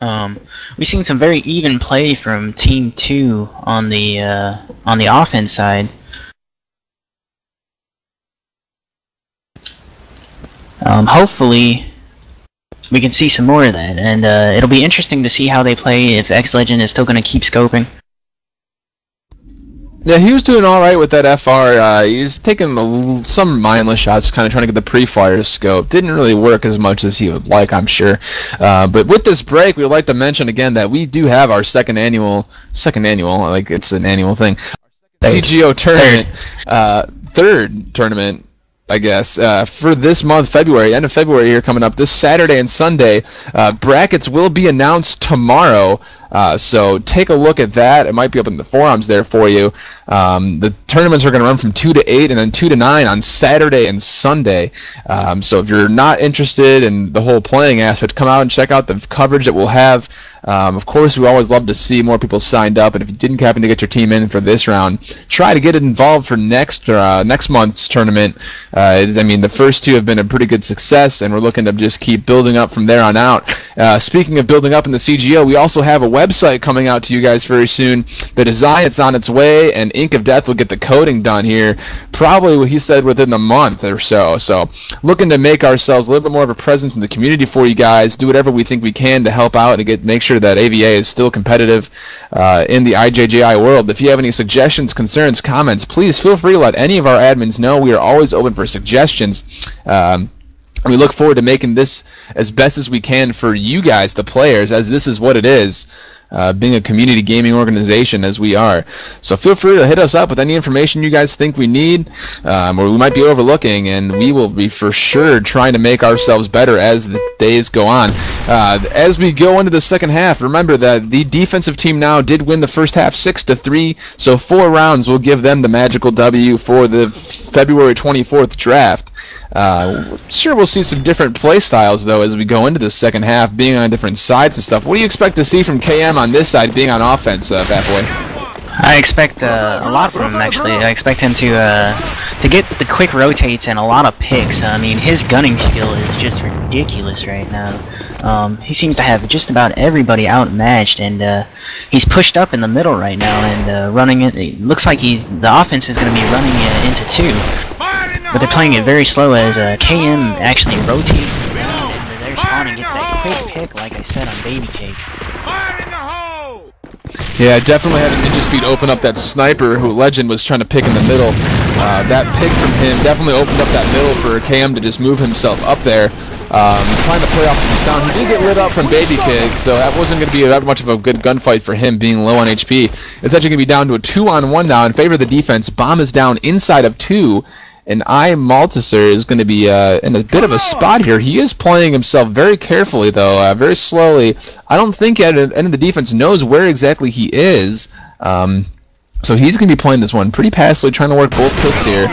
We've seen some very even play from Team 2 on the offense side. Hopefully, we can see some more of that, and it'll be interesting to see how they play if xLegend is still going to keep scoping. Yeah, he was doing all right with that FR. He was taking some mindless shots, kind of trying to get the pre-fire scope. Didn't really work as much as he would like, I'm sure. But with this break, we would like to mention again that we do have our second annual, like it's an annual thing, CGO tournament, third tournament, I guess, for this month, February, end of February here coming up, this Saturday and Sunday. Brackets will be announced tomorrow, so take a look at that. It might be up in the forums there for you. The tournaments are going to run from 2 to 8 and then 2 to 9 on Saturday and Sunday. So if you're not interested in the whole playing aspect, come out and check out the coverage that we'll have. Of course, we always love to see more people signed up, and if you didn't happen to get your team in for this round, try to get it involved for next month's tournament. I mean, the first two have been a pretty good success, and we're looking to just keep building up from there on out. Speaking of building up in the CGO, we also have a website coming out to you guys very soon. The design is on its way, and Ink of Death will get the coding done here, probably what he said within a month or so. So looking to make ourselves a little bit more of a presence in the community for you guys, do whatever we think we can to help out and make sure that AVA is still competitive in the IJJI world. If you have any suggestions, concerns, comments, please feel free to let any of our admins know. We are always open for suggestions. We look forward to making this as best as we can for you guys, the players, as this is what it is. Being a community gaming organization as we are. So feel free to hit us up with any information you guys think we need or we might be overlooking, and we will be for sure trying to make ourselves better as the days go on. As we go into the second half, remember that the defensive team now did win the first half 6-3, so 4 rounds will give them the magical W for the February 24th draft. Sure, we'll see some different play styles though as we go into the second half, being on different sides and stuff. What do you expect to see from KM on this side, being on offense, Bad Boy? I expect a lot from him, actually. I expect him to get the quick rotates and a lot of picks. I mean, his gunning skill is just ridiculous right now. He seems to have just about everybody outmatched, and he's pushed up in the middle right now and running it. It looks like the offense is going to be running into 2. But they're playing it very slow as KM actually rotates around and they're spawning, gets that quick pick, like I said, on BabyCakeE. Yeah, definitely had a NinjaSpeed open up that sniper who Legend was trying to pick in the middle. That pick from him definitely opened up that middle for KM to just move himself up there. Trying to play off some sound. He did get lit up from BabyCakeE, so that wasn't going to be that much of a good gunfight for him being low on HP. It's actually going to be down to a 2-on-1 now in favor of the defense. Bomb is down inside of 2. And iMalteser is going to be in a bit of a spot here. He is playing himself very carefully, though, very slowly. I don't think any of the defense knows where exactly he is. So he's going to be playing this one pretty passively, trying to work both picks here.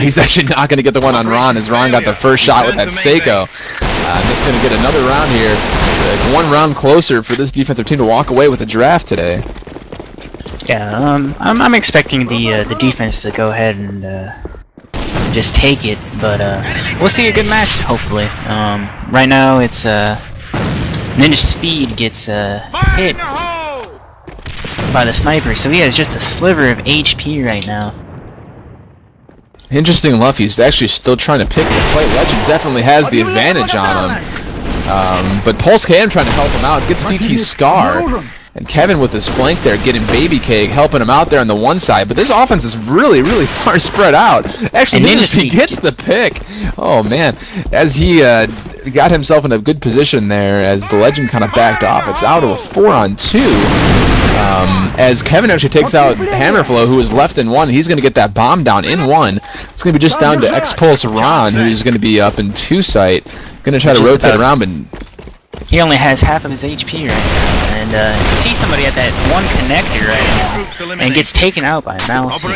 He's actually not going to get the one on Ron, as Ron got the first shot with that Seiko. That's going to get another round here. One round closer for this defensive team to walk away with a draft today. Yeah, I'm expecting the defense to go ahead and just take it, but we'll see a good match, hopefully. Right now it's NinjaSpeed gets hit by the sniper, so he has just a sliver of HP right now. Interesting enough, he's actually still trying to pick the fight. Legend definitely has the advantage on him. But Pulse KM trying to help him out, gets DT's Scar. And Kevin with his flank there, getting BabyCakeE, helping him out there on the one side. But this offense is really, really far spread out. Actually, NinjaSpeed gets the pick. Oh, man. As he got himself in a good position there as the Legend kind of backed off. It's out of a 4-on-2. As Kevin actually takes out HammerFlow, who is left in 1. He's going to get that bomb down in 1. It's going to be just down to Xpulse Ron, who's going to be up in 2 site. Going to try to rotate around, but he only has half of his HP right now, and you see somebody at that one connector right now, and gets taken out by MalteSer.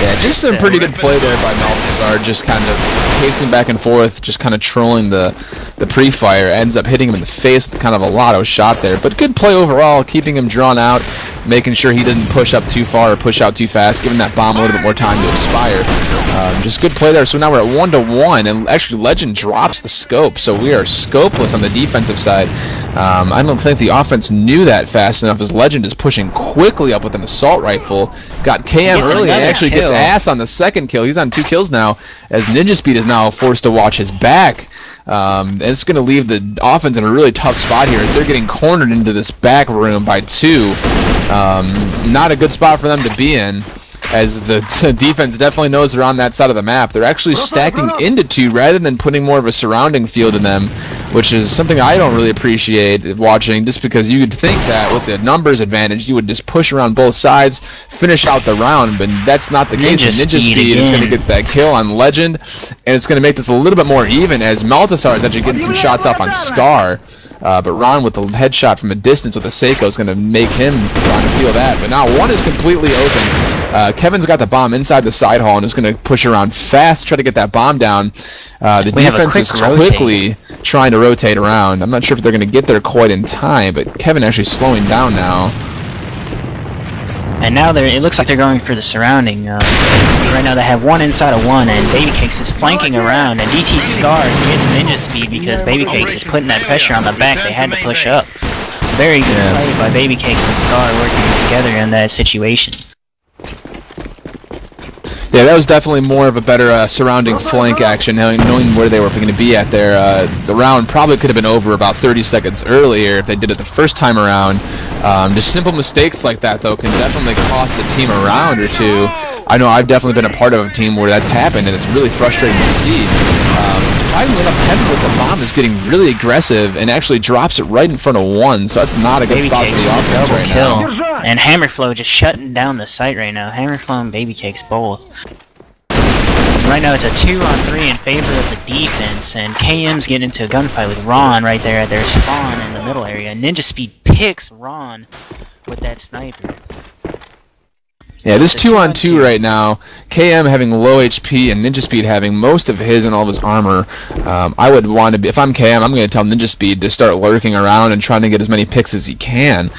Yeah, just some pretty good play there by MalteSer, just kind of pacing back and forth, just kind of trolling the pre-fire, ends up hitting him in the face with kind of a lotto shot there, but good play overall, keeping him drawn out, making sure he didn't push up too far or push out too fast, giving that bomb a little bit more time to expire. Just good play there. So now we're at 1-1, and actually Legend drops the scope, so we are scopeless on the defensive side. I don't think the offense knew that fast enough, as Legend is pushing quickly up with an assault rifle. Got KM early and actually gets ass on the second kill. He's on 2 kills now, as NinjaSpeed is now forced to watch his back. And it's going to leave the offense in a really tough spot here, as they're getting cornered into this back room by 2. Not a good spot for them to be in, as the defense definitely knows they're on that side of the map. They're actually stacking into 2 rather than putting more of a surrounding field in them, which is something I don't really appreciate watching, just because you would think that with the numbers advantage you would just push around both sides, finish out the round, but that's not the case. NinjaSpeed is going to get that kill on Legend, and it's going to make this a little bit more even, as MalteSer is actually getting some shots off on Scar. But Ron with the headshot from a distance with a Seiko is going to make him trying to feel that. But now 1 is completely open. Kevin's got the bomb inside the side hall and is going to push around fast, try to get that bomb down. The defense is quickly trying to rotate around. I'm not sure if they're going to get there quite in time, but Kevin actually slowing down now. And now it looks like they're going for the surrounding. Right now they have 1 inside of 1, and BabyCakeE is flanking around, and DT Scar gets NinjaSpeed because BabyCakeE is putting that pressure on the back. They had to push up. Very good play by BabyCakeE and Scar working together in that situation. Yeah, that was definitely more of a better surrounding flank action, knowing where they were going to be at there. The round probably could have been over about 30 seconds earlier if they did it the first time around. Just simple mistakes like that, though, can definitely cost the team a round or 2. I know I've definitely been a part of a team where that's happened, and it's really frustrating to see. Surprisingly enough, Kevin with the bomb is getting really aggressive and actually drops it right in front of 1, so that's not a good spot for the offense right now. And HammerFlow just shutting down the site right now. HammerFlow and BabyCakeE both. Right now it's a 2-on-3 in favor of the defense, and KM's getting into a gunfight with Ron right there at their spawn in the middle area. NinjaSpeed picks Ron with that sniper. Yeah, this 2-on-2 right now, KM having low HP and NinjaSpeed having most of his and all of his armor. I would want to be, if I'm KM, I'm going to tell NinjaSpeed to start lurking around and trying to get as many picks as he can,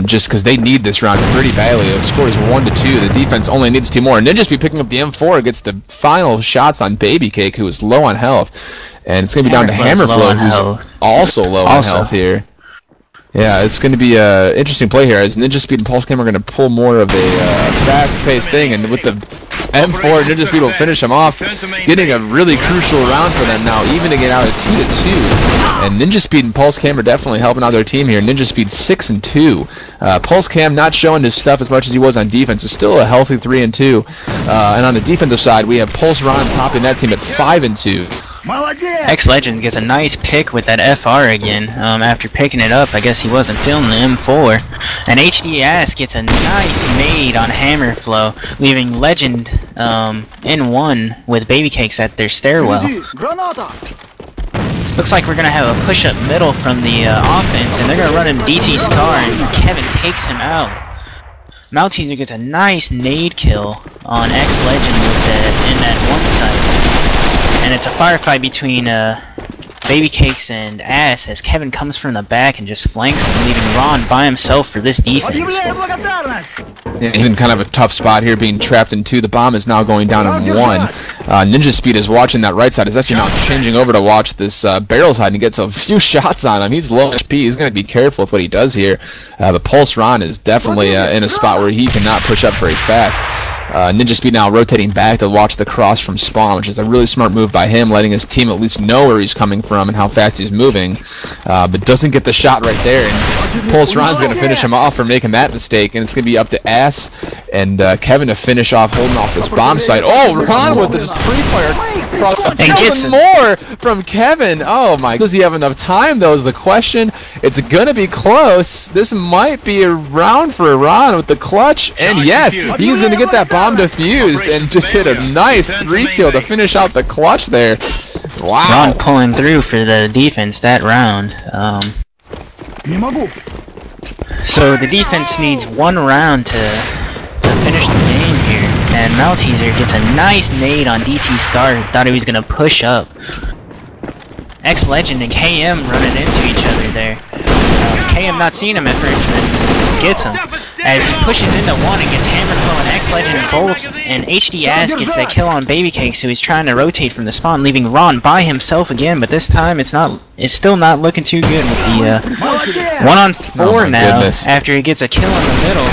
just because they need this round pretty badly. The score is 1-2. The defense only needs 2 more. NinjaSpeed picking up the M4 gets the final shots on BabyCakeE, who is low on health, and it's going to be down to HammerFlow, who's also low on health here. Yeah, it's going to be an interesting play here, as NinjaSpeed and PulseCam are going to pull more of a fast-paced thing, and with the M4, NinjaSpeed will finish him off, getting a really crucial round for them now, even to get out of 2-2. And NinjaSpeed and PulseCam are definitely helping out their team here. NinjaSpeed 6-2. PulseCam not showing his stuff as much as he was on defense. It's still a healthy 3-2. And on the defensive side, we have Pulse Ron topping that team at 5-2. xLegend gets a nice pick with that FR again. After picking it up, I guess he wasn't feeling the M4. And HDS gets a nice nade on HammerFlow, leaving Legend in 1 with BabyCakeE at their stairwell. Looks like we're going to have a push-up middle from the offense, and they're going to run in DT Scar, and Kevin takes him out. AMalteser gets a nice nade kill on xLegend in that 1 site. And it's a firefight between BabyCakeE and Ass, as Kevin comes from the back and just flanks him, leaving Ron by himself for this defense. Yeah, he's in kind of a tough spot here, being trapped in 2. The bomb is now going down in 1. NinjaSpeed is watching that right side. He's actually now changing over to watch this barrel side, and he gets a few shots on him. He's low HP. He's going to be careful with what he does here. But Pulse Ron is definitely in a spot where he cannot push up very fast. NinjaSpeed now rotating back to watch the cross from spawn, which is a really smart move by him, letting his team at least know where he's coming from and how fast he's moving, but doesn't get the shot right there, and Pulse Ron's going to finish him off for making that mistake, and it's going to be up to Ass and Kevin to finish off holding off this bomb site. Oh, Ron with this pre-fire cross, and more from Kevin. Oh my, does he have enough time though is the question. It's going to be close. This might be a round for Ron with the clutch, and yes, he's going to get that bomb defused and just hit a nice 3-kill to finish out the clutch there. Wow. Ron pulling through for the defense that round. So the defense needs 1 round to finish the game here, and AMalteser gets a nice nade on DT Scar, who thought he was going to push up. xLegend and KM running into each other there. KM not seeing him at first, and then gets him. as he pushes into one and gets HammerFlow and xLegend both, and HDS gets that kill on BabyCakeE, so he's trying to rotate from the spawn, leaving Ron by himself again, but this time it's still not looking too good with the 1-on-4 now, goodness. after he gets a kill in the middle,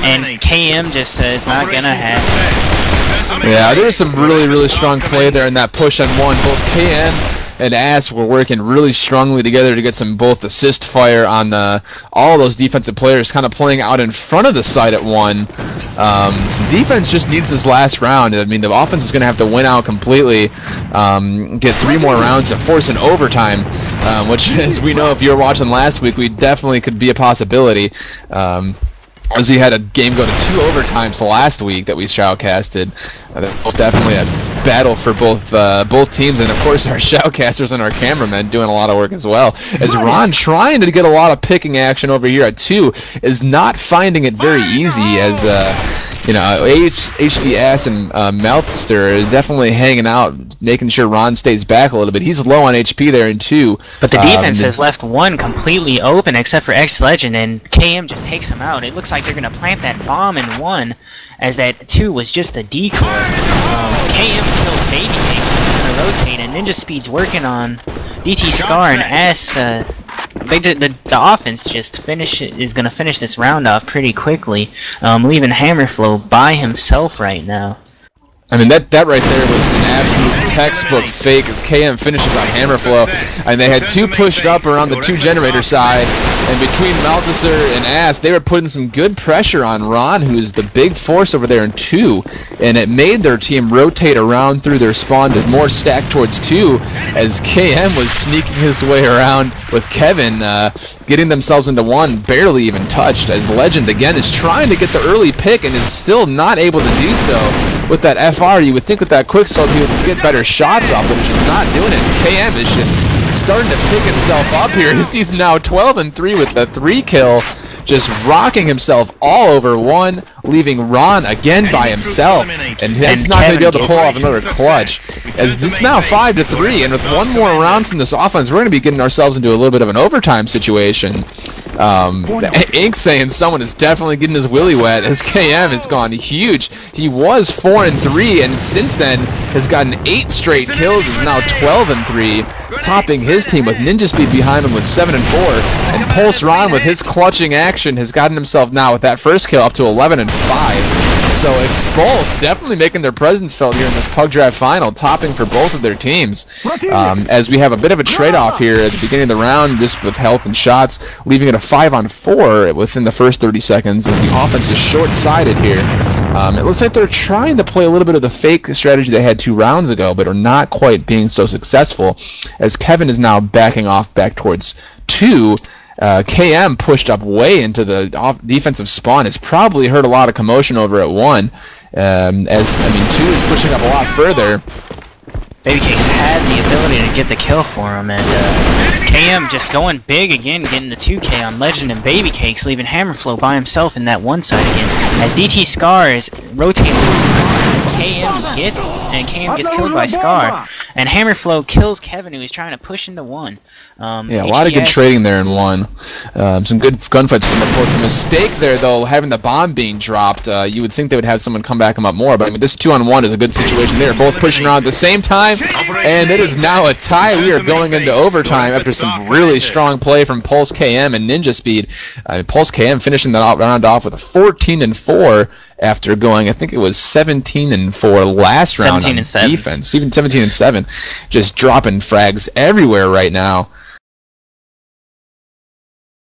and KM just is not gonna have it. Yeah, there was some really strong play there in that push on one. Both KM and Ass were working really strongly together to get some both assist fire on all those defensive players kind of playing out in front of the site at one. So defense just needs this last round. I mean, the offense is going to have to win out completely, get 3 more rounds to force an overtime, which, as we know, if you were watching last week, we definitely could be a possibility. As we had a game go to 2 overtimes last week that we shoutcasted. That was definitely a battle for both teams, and of course our shoutcasters and our cameramen doing a lot of work as well. As Ron, trying to get a lot of picking action over here at 2, is not finding it very easy, as you know, HDS and iMalteser are definitely hanging out, making sure Ron stays back a little bit. He's low on HP there in 2. But the defense has left 1 completely open except for xLegend, and KM just takes him out. It looks like they're going to plant that bomb in 1, as that 2 was just a decoy. KM kills BabyCakeE, he's going to rotate, and NinjaSpeed's working on DT Scar and S. The offense just is going to finish this round off pretty quickly, leaving HammerFlow by himself right now. I mean, that right there was an absolute textbook fake as KM finishes on HammerFlow, and they had 2 pushed up around the 2 generator side, and between iMalteser and Ass, they were putting some good pressure on Ron, who's the big force over there in 2, and it made their team rotate around through their spawn to more stack towards 2, as KM was sneaking his way around with Kevin, getting themselves into 1, barely even touched, as Legend again is trying to get the early pick and is still not able to do so. With that FR, you would think with that quick salt he would get better shots off, but he's just not doing it. KM is just starting to pick himself up here. He's now 12-3 with the 3 kill, just rocking himself all over 1, leaving Ron again by himself, and that's not going to be able to pull off another clutch. As this is now 5-3, and with 1 more round from this offense, we're going to be getting ourselves into a little bit of an overtime situation. Ink saying someone is definitely getting his willy wet, as KM has gone huge. He was 4-3, and since then has gotten 8 straight kills, is now 12-3, topping his team with NinjaSpeed behind him with 7-4, and Pulse Ron with his clutching action has gotten himself now with that first kill up to 11-5. So Expulse definitely making their presence felt here in this Pug Draft Final, topping for both of their teams. As we have a bit of a trade-off here at the beginning of the round, just with health and shots, leaving it a 5-on-4 within the first 30 seconds, as the offense is short-sided here. It looks like they're trying to play a little bit of the fake strategy they had 2 rounds ago, but are not quite being so successful, as Kevin is now backing off back towards 2. KM pushed up way into the defensive spawn. It's probably heard a lot of commotion over at 1. As, I mean, 2 is pushing up a lot further. BabyCake's had the ability to get the kill for him, and KM just going big again, getting the 2K on Legend and BabyCake's, leaving HammerFlow by himself in that 1 side again. As DT Scar is rotating, KM gets killed by Scar, and HammerFlow kills Kevin, who is trying to push into 1. Yeah, a lot of good trading there in 1. Some good gunfights from the fourth. The mistake there, though, having the bomb being dropped, you would think they would have someone come back him up more, but I mean, this 2-on-1 is a good situation. They are both pushing around at the same time, and it is now a tie. We are going into overtime after some really strong play from Pulse KM and NinjaSpeed. Pulse KM finishing that round off with a 14-4 after going, I think it was 17-4 last round on defense, even 17-7, just dropping frags everywhere right now.